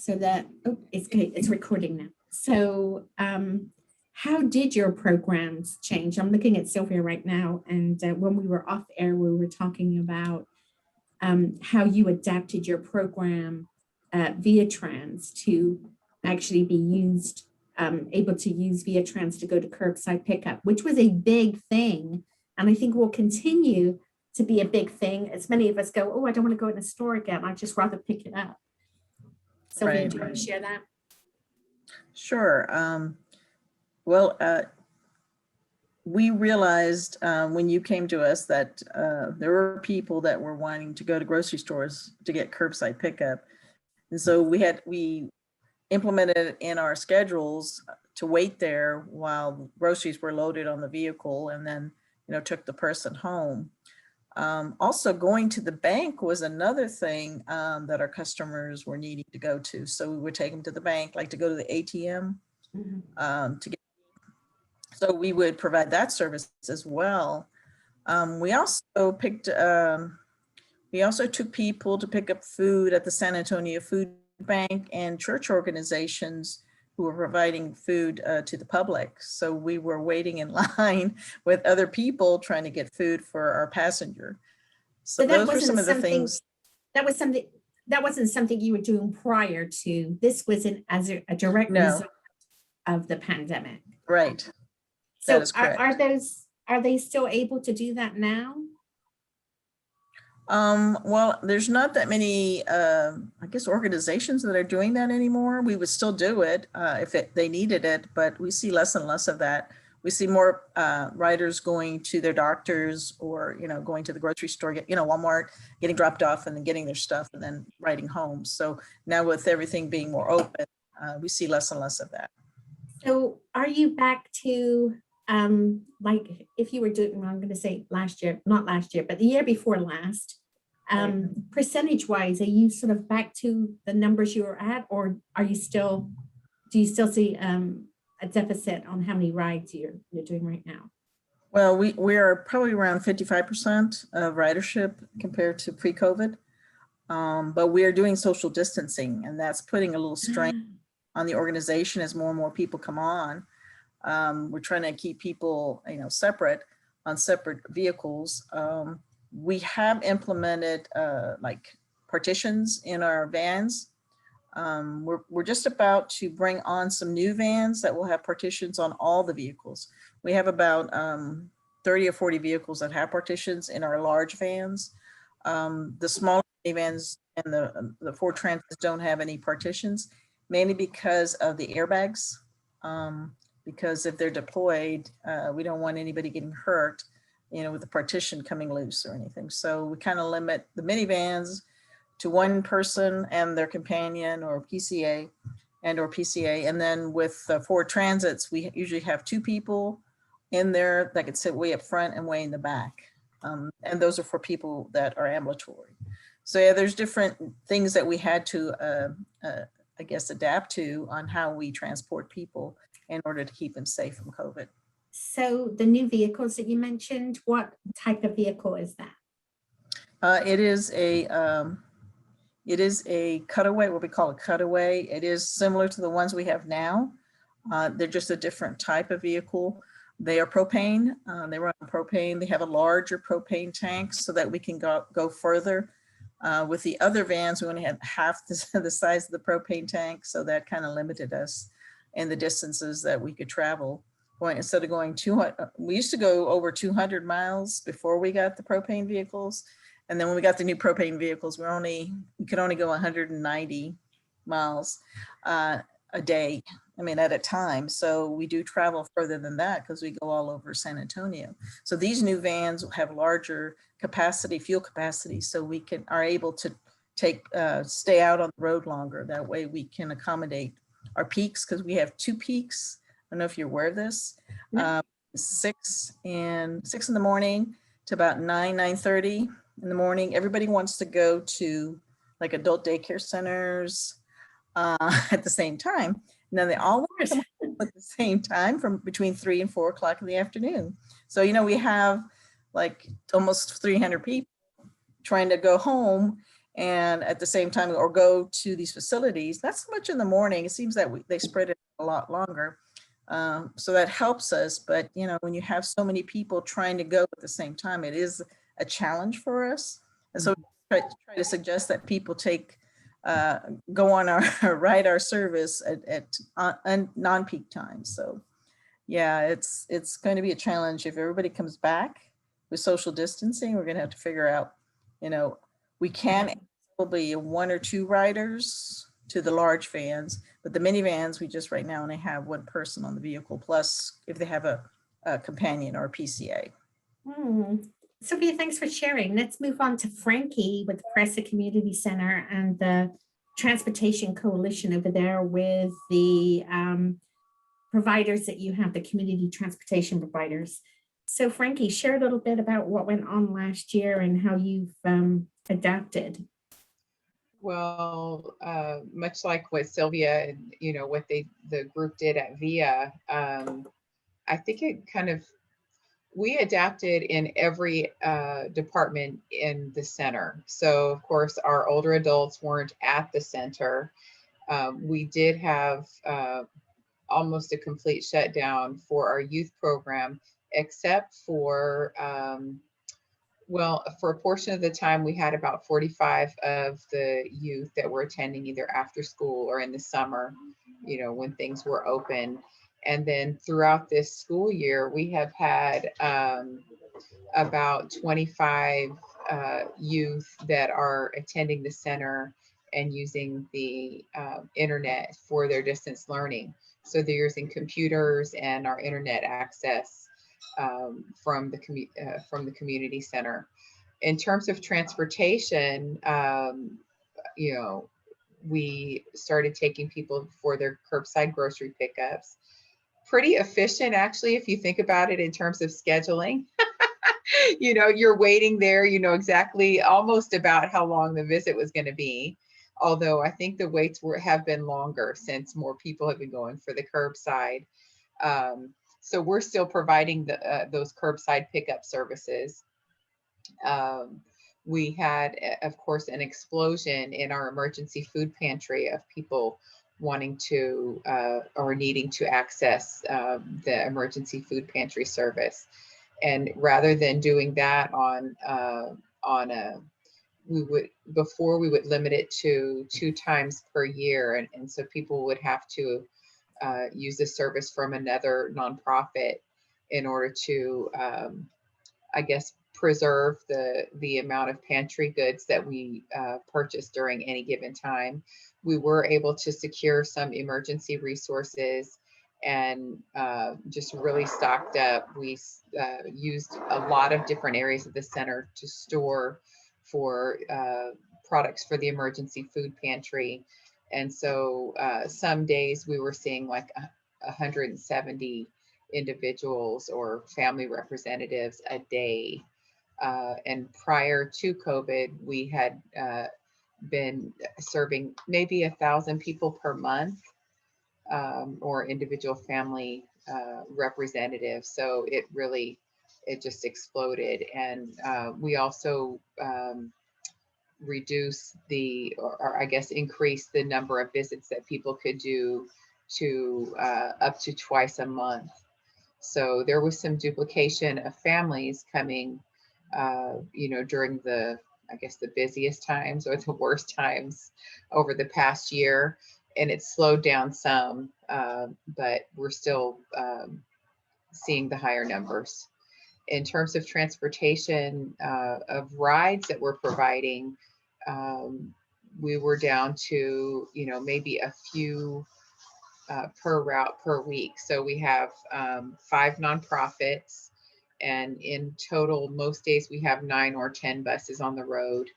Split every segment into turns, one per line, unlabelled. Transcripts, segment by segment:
So that, oh, it's good. It's recording now. So how did your programs change? I'm looking at Sylvia right now. And when we were off air, we were talking about how you adapted your program via trans to actually be used, able to use via trans to go to curbside pickup, which was a big thing. And I think will continue to be a big thing as many of us go, oh, I don't want to go in a store again. I'd just rather pick it up. Sylvia,
Right.
do you want to share that?
Sure. Well, we realized when you came to us that there were people that were wanting to go to grocery stores to get curbside pickup. And so we implemented it in our schedules to wait there while groceries were loaded on the vehicle, and then, took the person home. Also, going to the bank was another thing that our customers were needing to go to. So we would take them to the bank, like to go to the ATM to get. So we would provide that service as well. We also took people to pick up food at the San Antonio Food Bank and church organizations who were providing food to the public. So we were waiting in line with other people trying to get food for our passenger. So those were some of the things.
That wasn't something you were doing prior to. This was as a direct result of the pandemic.
Right.
So are they still able to do that now?
Well, there's not that many, I guess, organizations that are doing that anymore. We would still do it if they needed it, but we see less and less of that. We see more riders going to their doctors or, going to the grocery store, Walmart, getting dropped off and then getting their stuff and then riding home. So now with everything being more open, we see less and less of that.
So are you back to like if you were doing, I'm going to say not last year, but the year before last, percentage wise, are you sort of back to the numbers you were at, or do you still see a deficit on how many rides you're doing right now?
Well, we are probably around 55% of ridership compared to pre-COVID, but we are doing social distancing, and that's putting a little strain on the organization as more and more people come on. We're trying to keep people, separate on separate vehicles. We have implemented like partitions in our vans. We're just about to bring on some new vans that will have partitions on all the vehicles. We have about 30 or 40 vehicles that have partitions in our large vans. The smaller vans and the Ford Transits don't have any partitions, mainly because of the airbags. Because if they're deployed, we don't want anybody getting hurt, with the partition coming loose or anything. So we kind of limit the minivans to one person and their companion or PCA. And then with Ford Transits, we usually have two people in there that could sit way up front and way in the back. And those are for people that are ambulatory. So yeah, there's different things that we had to, I guess, adapt to on how we transport people in order to keep them safe from COVID.
So the new vehicles that you mentioned, what type of vehicle is that?
It is a cutaway, what we call a cutaway. It is similar to the ones we have now. They're just a different type of vehicle. They are propane. They run on propane. They have a larger propane tank so that we can go further. With the other vans, we only had half the size of the propane tank, so that kind of limited us in the distances that we could travel. Instead of going 200, we used to go over 200 miles before we got the propane vehicles. And then when we got the new propane vehicles, we could only go 190 miles a day, at a time. So we do travel further than that because we go all over San Antonio. So these new vans have larger fuel capacity, so we are able to stay out on the road longer. That way we can accommodate our peaks, because we have two peaks. I don't know if you're aware of this. 6 in the morning to about 9:30 in the morning. Everybody wants to go to like adult daycare centers at the same time. And then they all want to come at the same time from between 3 and 4 o'clock in the afternoon. So, we have like almost 300 people trying to go home, and at the same time, or go to these facilities, not so much in the morning. It seems that they spread it a lot longer. So that helps us. But, you know, when you have so many people trying to go at the same time, it is a challenge for us. And so we try to suggest that people go on ride our service at non-peak times. So yeah, it's going to be a challenge if everybody comes back with social distancing. We're going to have to figure out, you know, we can probably 1 or 2 riders to the large vans, but the minivans, we just right now only have 1 person on the vehicle, plus if they have a companion or a PCA.
Sophia, thanks for sharing. Let's move on to Frankie with Presa Community Center and the Transportation Coalition over there with the providers that you have, the community transportation providers. So Frankie, share a little bit about what went on last year and how you've adapted.
Well, much like what Sylvia and, you know, what the group did at VIA, I think it kind of, we adapted in every department in the center. So of course, our older adults weren't at the center. We did have almost a complete shutdown for our youth program, except for, well, for a portion of the time, we had about 45 of the youth that were attending either after school or in the summer, you know, when things were open. And then throughout this school year, we have had about 25 youth that are attending the center and using the internet for their distance learning. So they're using computers and our internet access from the community center. In terms of transportation, you know, we started taking people for their curbside grocery pickups. Pretty efficient, actually, if you think about it in terms of scheduling. You know, you're waiting there, you know exactly almost about how long the visit was going to be. Although I think the waits have been longer since more people have been going for the curbside. So we're still providing those curbside pickup services. We had, of course, an explosion in our emergency food pantry of people wanting to or needing to access the emergency food pantry service. And rather than doing that on a, before we would limit it to 2 times per year. And so people would have to use the service from another nonprofit in order to, I guess, preserve the amount of pantry goods that we purchase during any given time. We were able to secure some emergency resources and just really stocked up. We used a lot of different areas of the center to store for products for the emergency food pantry. And so some days we were seeing like 170 individuals or family representatives a day. And prior to COVID, we had been serving maybe 1,000 people per month or individual family representatives. So it just exploded. And we also reduce or I guess increase the number of visits that people could do to up to twice a month. So there was some duplication of families coming, you know, during I guess the busiest times or the worst times over the past year, and it slowed down some, but we're still seeing the higher numbers. In terms of transportation of rides that we're providing, we were down to, you know, maybe a few per route per week. So we have 5 nonprofits, and in total, most days we have 9 or 10 buses on the road.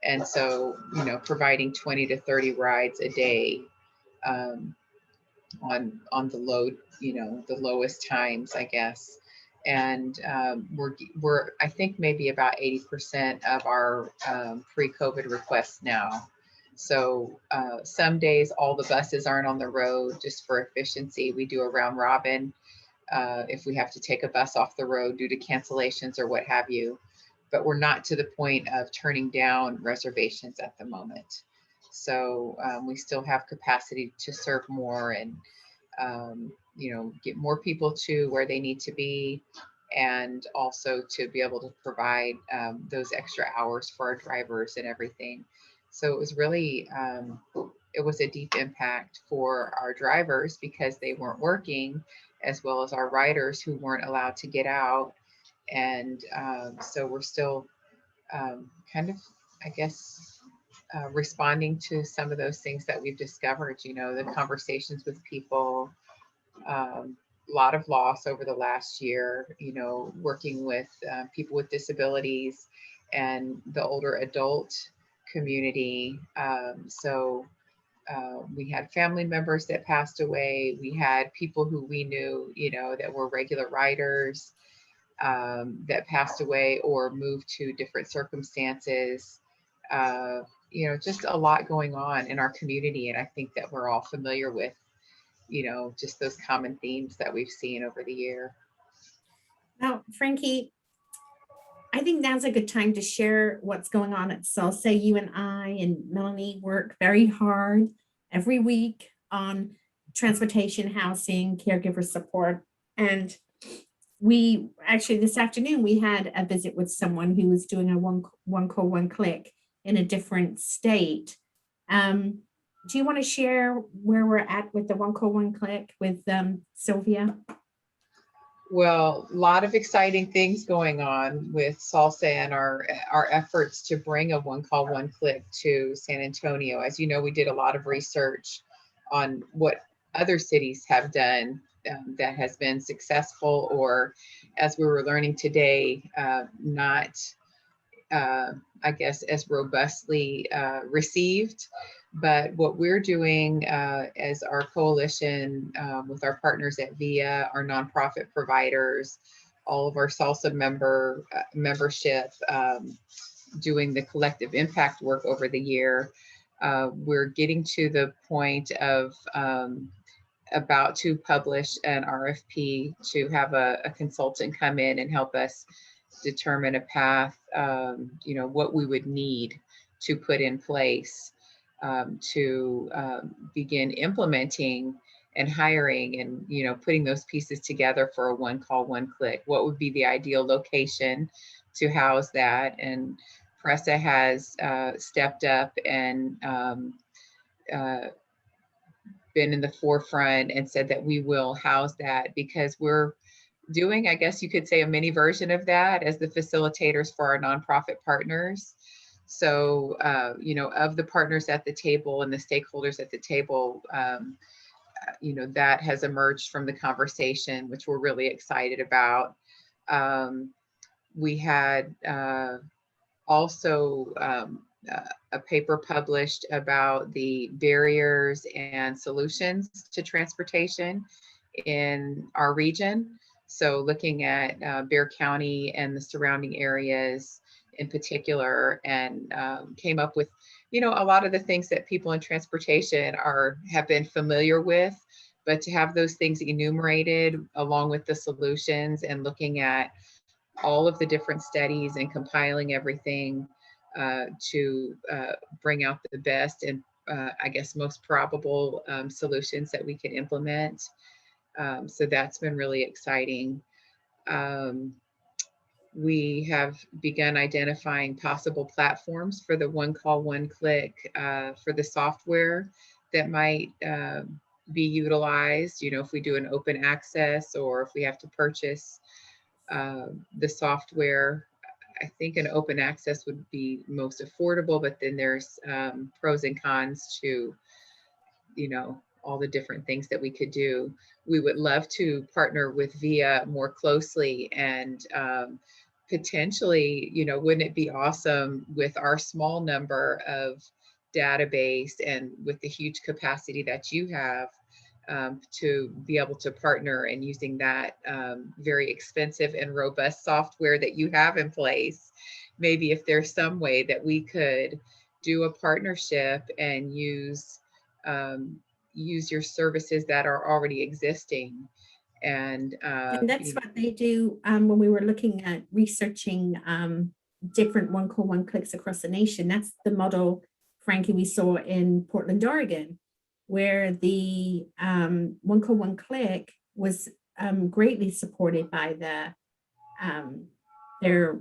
And so, you know, providing 20 to 30 rides a day on the load, you know, the lowest times, I guess. And we're I think maybe about 80% of our pre-COVID requests now. So some days all the buses aren't on the road just for efficiency. We do a round robin if we have to take a bus off the road due to cancellations or what have you. but we're not to the point of turning down reservations at the moment. So we still have capacity to serve more and get more people to where they need to be, and also to be able to provide those extra hours for our drivers and everything. So it was really, it was a deep impact for our drivers because they weren't working, as well as our riders who weren't allowed to get out. And so we're still kind of, I guess, responding to some of those things that we've discovered, the conversations with people, a lot of loss over the last year, working with people with disabilities and the older adult community. We had family members that passed away. We had people who we knew, that were regular riders that passed away or moved to different circumstances. Just a lot going on in our community. And I think that we're all familiar with, just those common themes that we've seen over the year.
Now, Frankie, I think now's a good time to share what's going on at Salsa. You and I and Melanie work very hard every week on transportation, housing, caregiver support. And we actually, this afternoon, we had a visit with someone who was doing a one call, one click in a different state. Do you want to share where we're at with the one call, one click with Sylvia?
Well, a lot of exciting things going on with Salsa and our efforts to bring a one call, one click to San Antonio. As you know, we did a lot of research on what other cities have done that has been successful, or as we were learning today, not, I guess, as robustly received. But what we're doing as our coalition with our partners at VIA, our nonprofit providers, all of our Salsa membership, doing the collective impact work over the year, we're getting to the point of about to publish an RFP to have a consultant come in and help us determine a path, what we would need to put in place to begin implementing and hiring and, putting those pieces together for a one call, one click. What would be the ideal location to house that? And Pressa has stepped up and been in the forefront and said that we will house that, because we're doing, I guess you could say, a mini version of that as the facilitators for our nonprofit partners. So, of the partners at the table and the stakeholders at the table, that has emerged from the conversation, which we're really excited about. We had also a paper published about the barriers and solutions to transportation in our region. So looking at Bexar County and the surrounding areas in particular, and came up with, a lot of the things that people in transportation have been familiar with, but to have those things enumerated along with the solutions and looking at all of the different studies and compiling everything to bring out the best and I guess most probable solutions that we can implement. So that's been really exciting. We have begun identifying possible platforms for the one call, one click for the software that might be utilized, if we do an open access or if we have to purchase the software. I think an open access would be most affordable, but then there's pros and cons to, all the different things that we could do. We would love to partner with VIA more closely and potentially, wouldn't it be awesome with our small number of database and with the huge capacity that you have, to be able to partner and using that very expensive and robust software that you have in place. Maybe if there's some way that we could do a partnership and use your services that are already existing. And
that's what they do when we were looking at researching different one call, one clicks across the nation. That's the model, Frankie, we saw in Portland, Oregon, where the one call, one click was greatly supported by their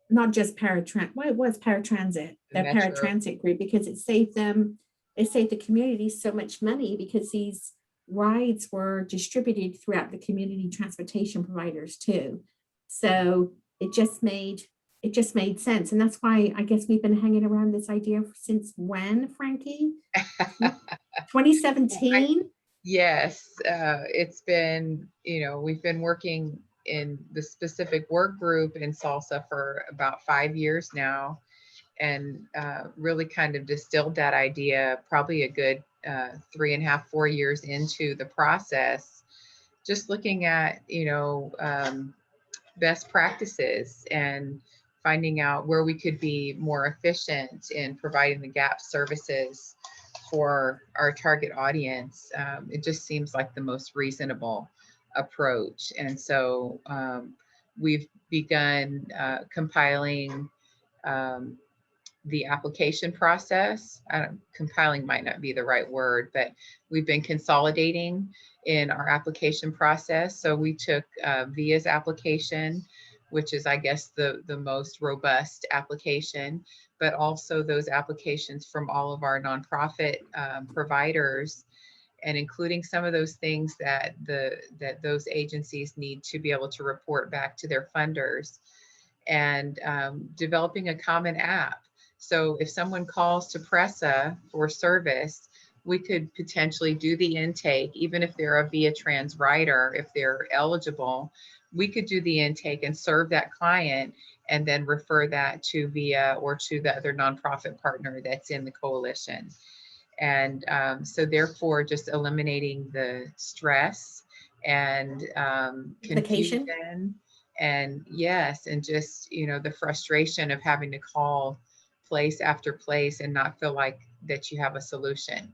not just paratransit, well, it was paratransit,
The
their
Metro.
paratransit group, because it saved the community so much money because these rides were distributed throughout the community transportation providers too. So it just made sense. And that's why I guess we've been hanging around this idea since when, Frankie? 2017?
Yes, it's been, we've been working in the specific work group in salsa for about 5 years now, and really kind of distilled that idea probably a good 3.5, 4 years into the process, just looking at, best practices and finding out where we could be more efficient in providing the gap services for our target audience. It just seems like the most reasonable approach. And so we've begun compiling um, the application process. Compiling might not be the right word, but we've been consolidating in our application process. So we took VIA's application, which is, I guess, the most robust application, but also those applications from all of our nonprofit providers, and including some of those things that those agencies need to be able to report back to their funders, and developing a common app. So if someone calls to PRESA for service, we could potentially do the intake, even if they're a VIA trans rider, if they're eligible, we could do the intake and serve that client and then refer that to VIA or to the other nonprofit partner that's in the coalition. And so therefore just eliminating the stress and confusion, and yes, and just, the frustration of having to call place after place and not feel like that you have a solution.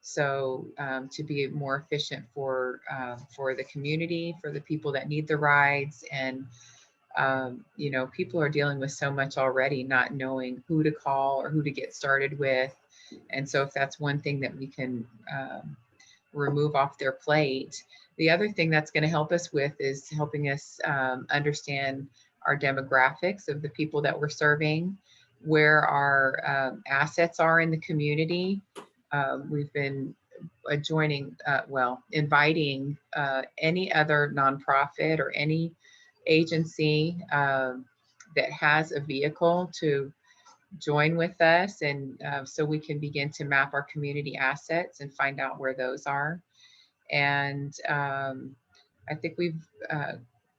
So to be more efficient for the community, for the people that need the rides, and people are dealing with so much already, not knowing who to call or who to get started with. And so if that's one thing that we can remove off their plate. The other thing that's going to help us with is helping us understand our demographics of the people that we're serving, where our assets are in the community. We've been inviting any other nonprofit or any agency that has a vehicle to join with us, and so we can begin to map our community assets and find out where those are. And I think we've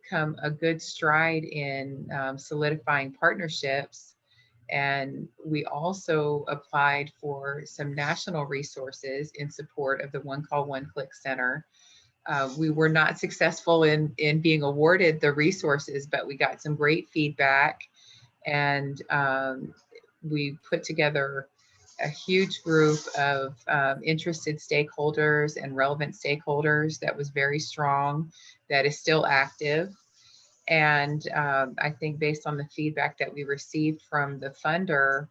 come a good stride in solidifying partnerships. And we also applied for some national resources in support of the One Call, One Click Center. We were not successful in being awarded the resources, but we got some great feedback, and we put together a huge group of interested stakeholders and relevant stakeholders that was very strong, that is still active. And I think based on the feedback that we received from the funder,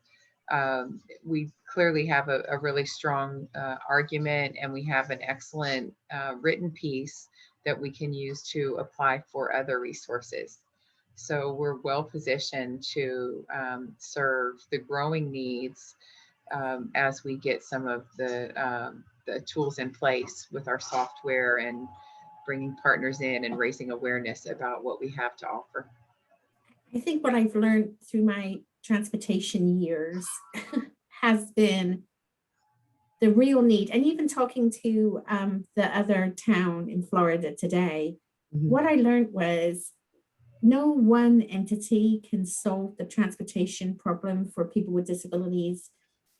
we clearly have a really strong argument, and we have an excellent written piece that we can use to apply for other resources. So we're well positioned to serve the growing needs as we get some of the tools in place with our software and bringing partners in and raising awareness about what we have to offer.
I think what I've learned through my transportation years has been the real need. And even talking to the other town in Florida today, what I learned was no one entity can solve the transportation problem for people with disabilities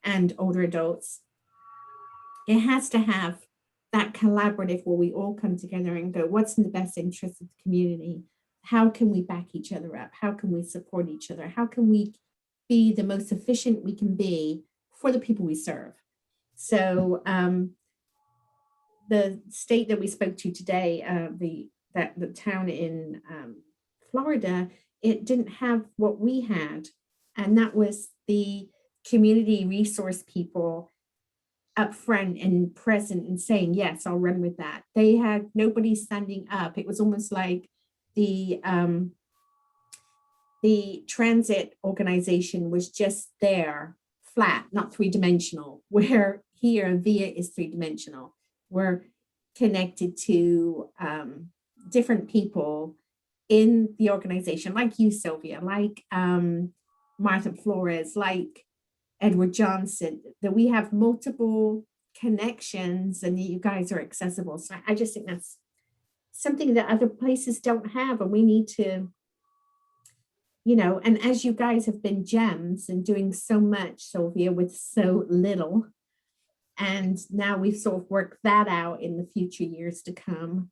and older adults. It has to have that collaborative where we all come together and go, what's in the best interest of the community? How can we back each other up? How can we support each other? How can we be the most efficient we can be for the people we serve? So the state that we spoke to today, the town in Florida, it didn't have what we had. And that was the community resource people up front and present and saying, yes, I'll run with that. They had nobody standing up. It was almost like the transit organization was just there, flat, not three-dimensional, where here VIA is three-dimensional. We're connected to different people in the organization, like you, Sylvia, like Martha Flores, like Edward Johnson, that we have multiple connections and you guys are accessible. So I just think that's something that other places don't have, and we need to, and as you guys have been gems and doing so much, Sylvia, with so little, and now we've sort of worked that out in the future years to come,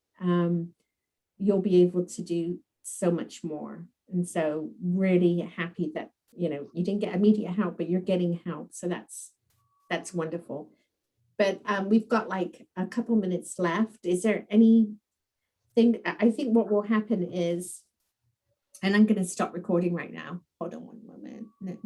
you'll be able to do so much more. And so really happy that, you didn't get immediate help, but you're getting help. So that's wonderful. But we've got like a couple minutes left. Is there anything? I think what will happen is, and I'm going to stop recording right now. Hold on one moment. Let me